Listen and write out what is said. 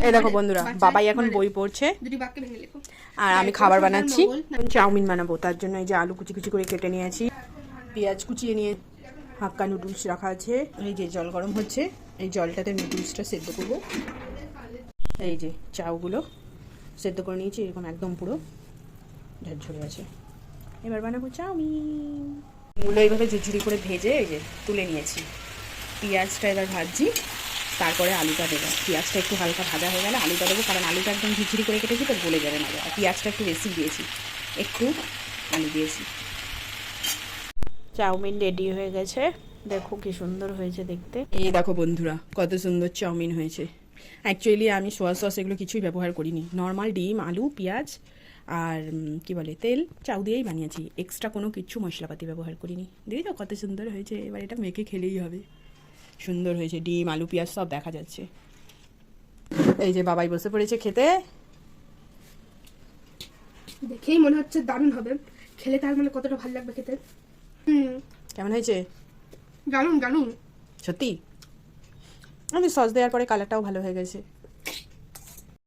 এই দেখো বন্ধুরা, বাবাই এখন বই পড়ছে আর আমি খাবার বানাচ্ছি। চাউমিন বানাবো, তার জন্য এই যে আলু কুচি কুচি করে কেটে নিয়েছি, পেঁয়াজ কুচিয়ে নিয়ে হাক্কা নুডলস রাখা আছে। এই যে জল গরম হচ্ছে, এই জলটাতে নুডলসটা সেদ্ধ করবো। এই যে চাউগুলো সেদ্ধ করে নিয়েছি, এরকম একদম পুরো ঝরঝরে আছে। এবার বানাবো চাউমিন। এগুলো এইভাবে ঝুরঝুরি করে ভেজে এই যে তুলে নিয়েছি। পেঁয়াজটা এবার ভাজছি, তারপরে আলুটা দেবো। পেঁয়াজটা একটু হালকা ভাজা হয়ে গেলে আলুটা দেবো, কারণ আলুটা একদম ঝুরঝুরি করে কেটেছি তো গলে যাবে না। আর পেঁয়াজটা একটু বেশি দিয়েছি, একটু আলু দিয়েছি। চাউমিন রেডি হয়ে গেছে, দেখো কি সুন্দর হয়েছে দেখতে। এই দেখো বন্ধুরা, কত সুন্দর চাউমিন হয়েছে। অ্যাকচুয়ালি আমি সোয়া সস এগুলো কিছুই ব্যবহার করিনি, নর্মাল ডিম, আলু, পেঁয়াজ আর কি বলে তেল, চাউ দিয়েই বানিয়েছি। এক্সট্রা কোনো কিছু মশলাপাতি ব্যবহার করিনি। দিদি তো কত সুন্দর হয়েছে, এবার এটা মেখে খেলেই হবে। সুন্দর হয়েছে, ডিম, আলু, পেঁয়াজ সব দেখা যাচ্ছে। এই যে বাবাই বসে পড়েছে খেতে। দেখেই মনে হচ্ছে দারুণ হবে, খেলে তার মানে কতটা ভালো লাগবে খেতে। কেমন হয়েছে? দারুণ দারুণ সত্যি, আমি সস দেওয়ার পরে কালারটাও ভালো হয়ে গেছে।